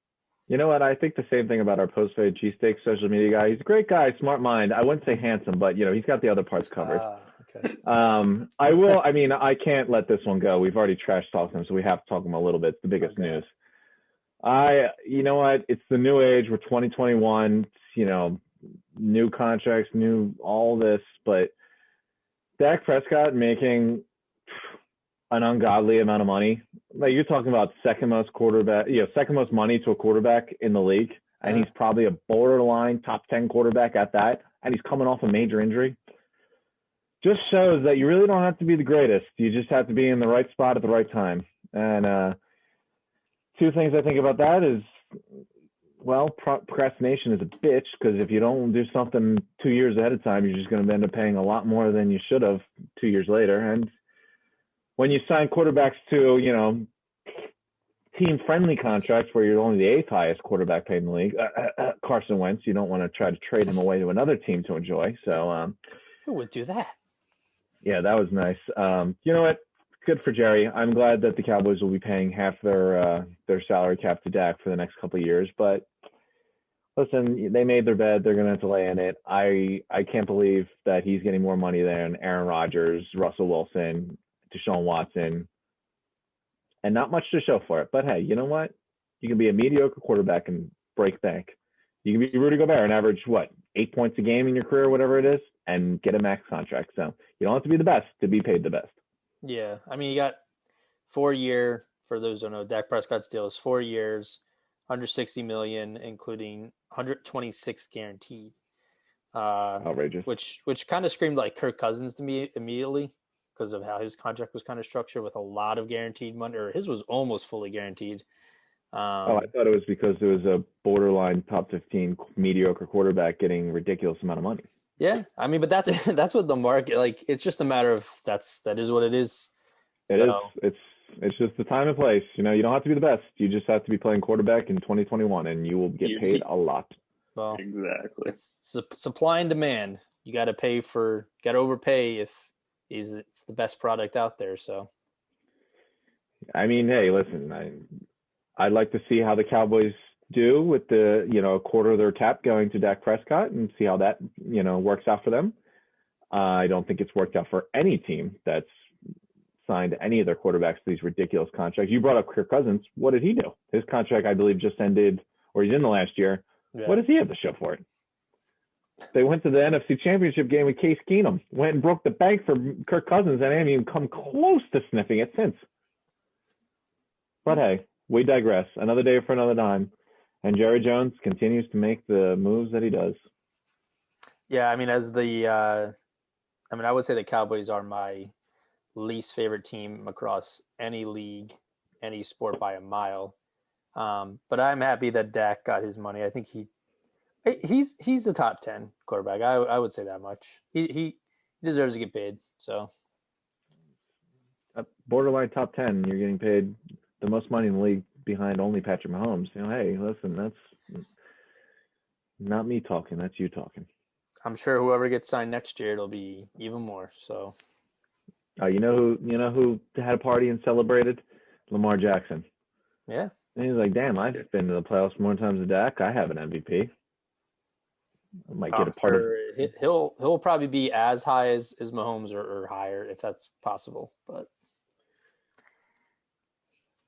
C: You know what? I think the same thing about our Post-Fades Cheesesteaks social media guy. He's a great guy, smart mind. I wouldn't say handsome, but he's got the other parts covered.
A: Okay.
C: I can't let this one go. We've already trash talked him, so we have to talk him a little bit. It's the biggest news. You know what? It's the new age. We're 2021. New contracts, new all this, but Dak Prescott making an ungodly amount of money. Like, you're talking about second most money to a quarterback in the league, and he's probably a borderline top 10 quarterback at that, and he's coming off a major injury. Just shows that you really don't have to be the greatest. You just have to be in the right spot at the right time. And two things I think about that is, procrastination is a bitch, because if you don't do something 2 years ahead of time, you're just going to end up paying a lot more than you should have 2 years later. And when you sign quarterbacks to, team-friendly contracts where you're only the 8th highest quarterback paid in the league, Carson Wentz, you don't want to try to trade him away to another team to enjoy. So
A: who would do that?
C: Yeah, that was nice. You know what? Good for Jerry. I'm glad that the Cowboys will be paying half their salary cap to Dak for the next couple of years. But listen, they made their bed. They're going to have to lay in it. I can't believe that he's getting more money than Aaron Rodgers, Russell Wilson, Deshaun Watson, and not much to show for it. But hey, you know what? You can be a mediocre quarterback and break bank. You can be Rudy Gobert and average 8 points a game in your career, whatever it is, and get a max contract. So you don't have to be the best to be paid the best.
A: Yeah, I mean, you got 4-year, for those who don't know, Dak Prescott's deal is 4 years, $160 million, including $126 guaranteed.
C: Outrageous.
A: Which kind of screamed like Kirk Cousins to me immediately, because of how his contract was kind of structured with a lot of guaranteed money, or his was almost fully guaranteed.
C: I thought it was because it was a borderline top 15 mediocre quarterback getting ridiculous amount of money.
A: Yeah, I mean, but that's what the market, like, it's just a matter of that is what it is.
C: It is. It's just the time and place. You don't have to be the best. You just have to be playing quarterback in 2021, and you will get paid a lot.
A: Well,
B: exactly.
A: It's supply and demand. You got to overpay if it's the best product out there. So,
C: I mean, hey, listen, I'd like to see how the Cowboys do with the, a quarter of their cap going to Dak Prescott, and see how that, works out for them. I don't think it's worked out for any team that's signed any of their quarterbacks to these ridiculous contracts. You brought up Kirk Cousins. What did he do? His contract, I believe, just ended, or he's in the last year. Yeah. What does he have to show for it? They went to the NFC Championship game with Case Keenum, went and broke the bank for Kirk Cousins, and they haven't even come close to sniffing it since. But hey, we digress. Another day for another dime. And Jerry Jones continues to make the moves that he does.
A: Yeah, I mean, I would say the Cowboys are my least favorite team across any league, any sport by a mile. But I'm happy that Dak got his money. I think he's a top 10 quarterback. I would say that much. He deserves to get paid. So,
C: borderline top 10. You're getting paid the most money in the league behind only Patrick Mahomes. Hey, listen, that's not me talking. That's you talking.
A: I'm sure whoever gets signed next year, it'll be even more. So,
C: you know who had a party and celebrated? Lamar Jackson.
A: Yeah,
C: And he's like, damn, I've been to the playoffs more times than Dak. I have an MVP. I might get a part of
A: it. He'll probably be as high as Mahomes or higher if that's possible, but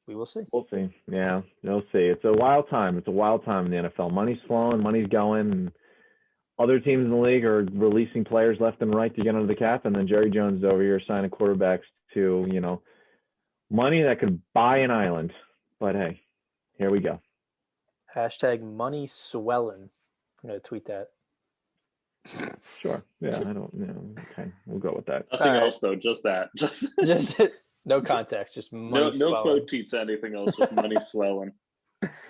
A: we will see.
C: We'll see. Yeah, we'll see. It's a wild time. It's a wild time in the NFL. Money's flowing, money's going, and other teams in the league are releasing players left and right to get under the cap, and then Jerry Jones is over here signing quarterbacks to, money that could buy an island. But hey, here we go.
A: Hashtag money swelling. I'm going to tweet that.
C: Sure. Yeah, I don't know. Okay, we'll go with that.
B: Nothing else, though. Just that.
A: Just no context. Just money swelling.
B: No quote tweets, anything else. Just money swelling.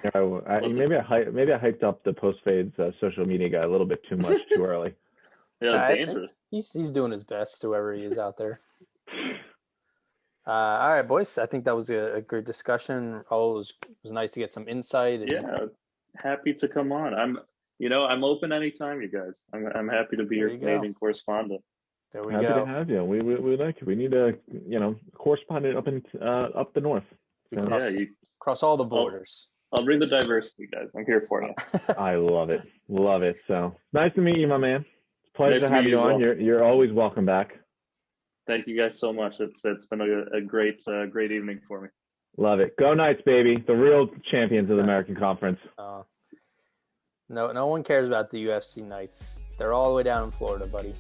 C: Maybe I hyped up the Post-Fades social media guy a little bit too much too early.
B: Yeah, dangerous.
A: He's doing his best, whoever he is out there. All right, boys. I think that was a great discussion. Raul, it was nice to get some insight.
B: Yeah, happy to come on. I'm open anytime, you guys. I'm happy to be your Canadian correspondent.
A: There we
C: go. Happy to have you. We like it. We need a correspondent up the north.
A: Across all the borders.
B: I'll bring the diversity, guys. I'm here for you.
C: I love it. Love it. So nice to meet you, my man. It's a pleasure to have you on. Well. You're always welcome back.
B: Thank you guys so much. It's been a great evening for me.
C: Love it. Go Knights, baby. The real champions of the American Conference.
A: No one cares about the UFC Knights. They're all the way down in Florida, buddy.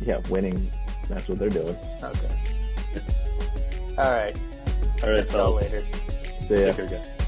C: Yeah, winning. That's what they're doing.
A: Okay. All right.
B: All right, fellas.
A: Later.
C: See ya.
B: Take care, guys.